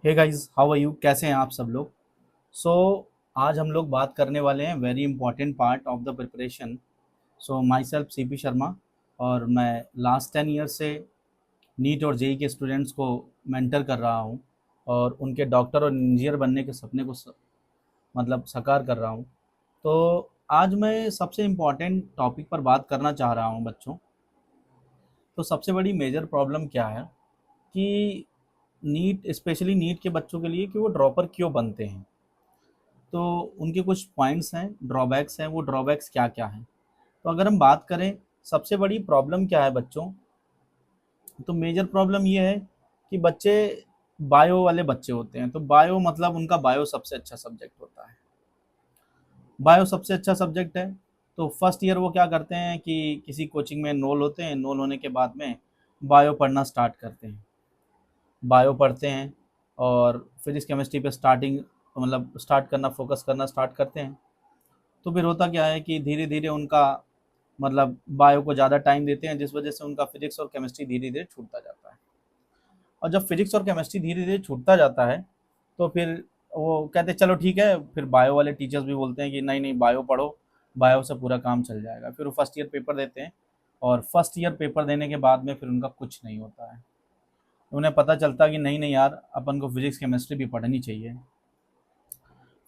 Hey guys, how are you? कैसे हैं आप सब लोग? सो आज हम लोग बात करने वाले हैं very important part of the preparation. So my self CP Sharma, और मैं लास्ट 10 ईयर से नीट और जेई के स्टूडेंट्स को मेंटर कर रहा हूँ और उनके डॉक्टर और इंजीनियर बनने के सपने को मतलब साकार कर रहा हूँ। तो आज मैं सबसे इम्पॉर्टेंट टॉपिक पर बात करना चाह रहा हूँ बच्चों। तो सबसे बड़ी मेजर प्रॉब्लम क्या है कि नीट, स्पेशली नीट के बच्चों के लिए, कि वो ड्रॉपर क्यों बनते हैं। तो उनके कुछ पॉइंट्स हैं, ड्रॉबैक्स हैं। वो ड्रॉबैक्स क्या क्या हैं? तो अगर हम बात करें सबसे बड़ी प्रॉब्लम क्या है बच्चों, तो मेजर प्रॉब्लम ये है कि बच्चे बायो वाले बच्चे होते हैं। तो बायो मतलब उनका बायो सबसे अच्छा सब्जेक्ट होता है। बायो सबसे अच्छा सब्जेक्ट है। तो फर्स्ट ईयर वो क्या करते हैं कि किसी कोचिंग में एनरोल होते हैं। एनरोल होने के बाद में बायो पढ़ना स्टार्ट करते हैं। बायो पढ़ते हैं और फिजिक्स केमिस्ट्री पे स्टार्टिंग, मतलब स्टार्ट करना, फोकस करना स्टार्ट करते हैं। तो फिर होता क्या है कि धीरे धीरे उनका, मतलब बायो को ज़्यादा टाइम देते हैं, जिस वजह से उनका फिजिक्स और केमिस्ट्री धीरे धीरे छूटता जाता है। और जब फिजिक्स और केमिस्ट्री धीरे धीरे छूटता जाता है तो फिर वो कहते हैं चलो ठीक है। फिर बायो वाले टीचर्स भी बोलते हैं कि नहीं नहीं, बायो पढ़ो, बायो से पूरा काम चल जाएगा। फिर वो फर्स्ट ईयर पेपर देते हैं और फर्स्ट ईयर पेपर देने के बाद में फिर उनका कुछ नहीं होता है। उन्हें पता चलता कि नहीं नहीं यार, अपन को फिजिक्स केमिस्ट्री भी पढ़नी चाहिए।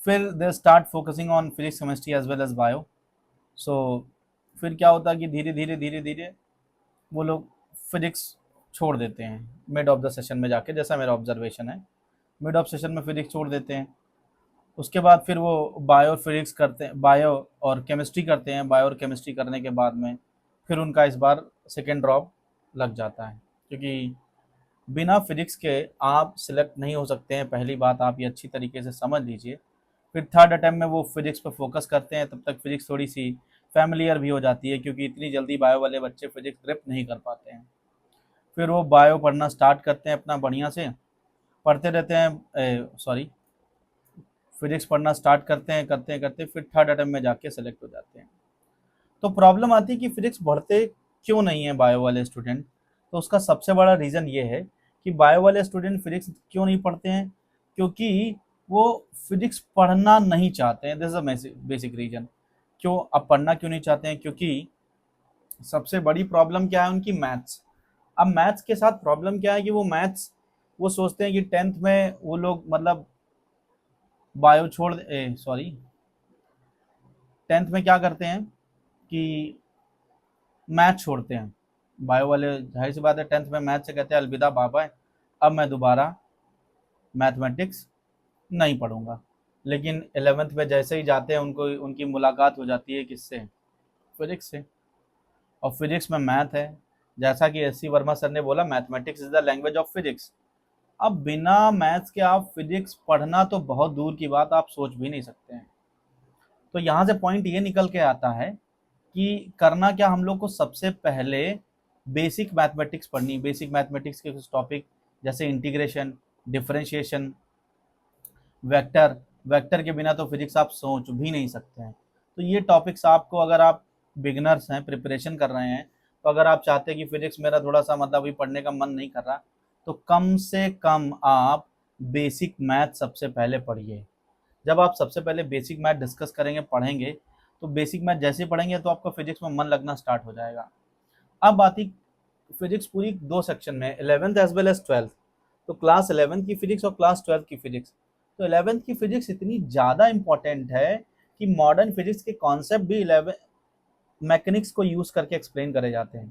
फिर they start focusing on physics chemistry as well as bio. So फिर क्या होता है कि धीरे धीरे वो लोग फिजिक्स छोड़ देते हैं मिड ऑफ द सेशन में जाके, जैसा मेरा ऑब्जर्वेशन है। मिड ऑफ सेशन में फिजिक्स छोड़ देते हैं। उसके बाद फिर वो बायो फिजिक्स करते हैं, बायो और केमिस्ट्री करते हैं। बायो और केमिस्ट्री करने के बाद में फिर उनका इस बार सेकेंड ड्रॉप लग जाता है, क्योंकि बिना फिजिक्स के आप सिलेक्ट नहीं हो सकते हैं। पहली बात आप ये अच्छी तरीके से समझ लीजिए। फिर थर्ड अटेम्प्ट में वो फिजिक्स पर फोकस करते हैं। तब तक फिजिक्स थोड़ी सी फैमिलियर भी हो जाती है, क्योंकि इतनी जल्दी बायो वाले बच्चे फिजिक्स ग्रिप नहीं कर पाते हैं। फिर वो बायो पढ़ना स्टार्ट करते हैं अपना बढ़िया से, पढ़ते रहते हैं। सॉरी, फिजिक्स पढ़ना स्टार्ट करते हैं फिर थर्ड अटेम्प्ट में जाके सेलेक्ट हो जाते हैं। तो प्रॉब्लम आती है कि फिजिक्स पढ़ते क्यों नहीं है बायो वाले स्टूडेंट। तो उसका सबसे बड़ा रीज़न ये है कि बायो वाले स्टूडेंट फिजिक्स क्यों नहीं पढ़ते हैं, क्योंकि वो फिजिक्स पढ़ना नहीं चाहते हैं। This is a basic reason. क्यों अब पढ़ना क्यों नहीं चाहते हैं? क्योंकि सबसे बड़ी प्रॉब्लम क्या है उनकी, मैथ्स। अब मैथ्स के साथ प्रॉब्लम क्या है कि वो मैथ्स, वो सोचते हैं कि टेंथ में वो लोग, मतलब बायो छोड़, सॉरी, टेंथ में क्या करते हैं कि मैथ छोड़ते हैं। बायो वाले, जाहिर सी बात है, टेंथ में मैथ से कहते हैं अलविदा बाबा, अब मैं दोबारा मैथमेटिक्स नहीं पढ़ूंगा। लेकिन 11th में जैसे ही जाते हैं, उनको उनकी मुलाकात हो जाती है किससे? फिजिक्स से। और फिजिक्स में मैथ है। जैसा कि एस सी वर्मा सर ने बोला, mathematics is the language of physics. अब बिना मैथ्स के आप फिजिक्स पढ़ना तो बहुत दूर की बात, आप सोच भी नहीं सकते हैं। तो यहाँ से पॉइंट ये निकल के आता है कि करना क्या हम लोग को, सबसे पहले बेसिक मैथमेटिक्स पढ़नी। बेसिक मैथमेटिक्स के कुछ टॉपिक जैसे इंटीग्रेशन, डिफरेंशिएशन, वेक्टर। वेक्टर के बिना तो फिजिक्स आप सोच भी नहीं सकते हैं। तो ये टॉपिक्स आपको, अगर आप बिगनर्स हैं, प्रिपरेशन कर रहे हैं, तो अगर आप चाहते हैं कि फिजिक्स मेरा थोड़ा सा, मतलब अभी पढ़ने का मन नहीं कर रहा, तो कम से कम आप बेसिक मैथ सबसे पहले पढ़िए। जब आप सबसे पहले बेसिक मैथ डिस्कस करेंगे, पढ़ेंगे, तो बेसिक मैथ जैसे ही पढ़ेंगे तो आपका फिजिक्स में मन लगना स्टार्ट हो जाएगा। अब आती, फिजिक्स पूरी दो सेक्शन में, 11th as well as 12th। तो क्लास 11th की फिजिक्स और क्लास 12th की फिजिक्स। तो 11th की फिजिक्स इतनी ज़्यादा इंपॉर्टेंट है कि मॉडर्न फिजिक्स के कॉन्सेप्ट भी 11 मैकेनिक्स को यूज़ करके एक्सप्लेन करे जाते हैं।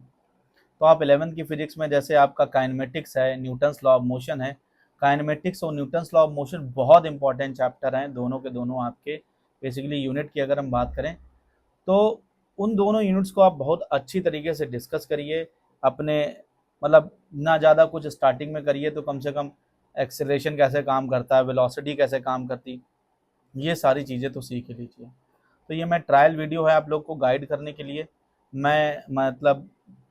तो आप 11th की फिजिक्स में, जैसे आपका काइनेमेटिक्स है, न्यूटन्स लॉ ऑफ मोशन है। काइनेमेटिक्स और न्यूटन्स लॉ ऑफ मोशन बहुत इंपॉर्टेंट चैप्टर हैं, दोनों के दोनों आपके बेसिकली यूनिट की अगर हम बात करें, तो उन दोनों यूनिट्स को आप बहुत अच्छी तरीके से डिस्कस करिए अपने, मतलब ना ज़्यादा कुछ स्टार्टिंग में करिए, तो कम से कम एक्सेलरेशन कैसे काम करता है, वेलोसिटी कैसे काम करती, ये सारी चीज़ें तो सीख ही लीजिए। तो ये मैं ट्रायल वीडियो है आप लोग को गाइड करने के लिए। मैं मतलब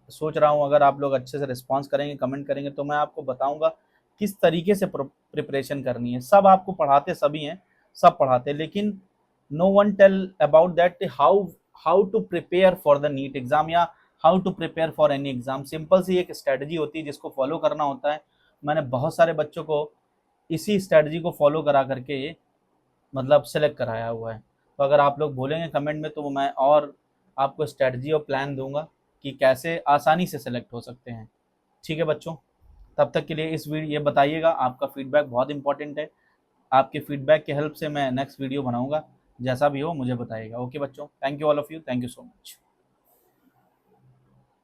सोच रहा हूँ, अगर आप लोग अच्छे से रिस्पॉन्स करेंगे, कमेंट करेंगे, तो मैं आपको बताऊँगा किस तरीके से प्रिपरेशन करनी है। सब आपको पढ़ाते सभी हैं, सब पढ़ाते हैं, लेकिन no one tell about that how to prepare for the NEET exam, या how to prepare for any exam. Simple सी एक स्ट्रेटजी होती है जिसको फॉलो करना होता है। मैंने बहुत सारे बच्चों को इसी स्ट्रेटजी को फॉलो करा करके मतलब सेलेक्ट कराया हुआ है। तो अगर आप लोग बोलेंगे कमेंट में तो मैं और आपको स्ट्रेटजी और प्लान दूंगा कि कैसे आसानी से सेलेक्ट हो सकते हैं। ठीक है बच्चों, तब तक के लिए इस वीडियो ये बताइएगा, आपका फीडबैक बहुत इंपॉर्टेंट है। आपके फीडबैक के हेल्प से मैं नेक्स्ट वीडियो बनाऊंगा। जैसा भी हो मुझे बताइएगा। ओके बच्चों, thank you all of you, thank you so much.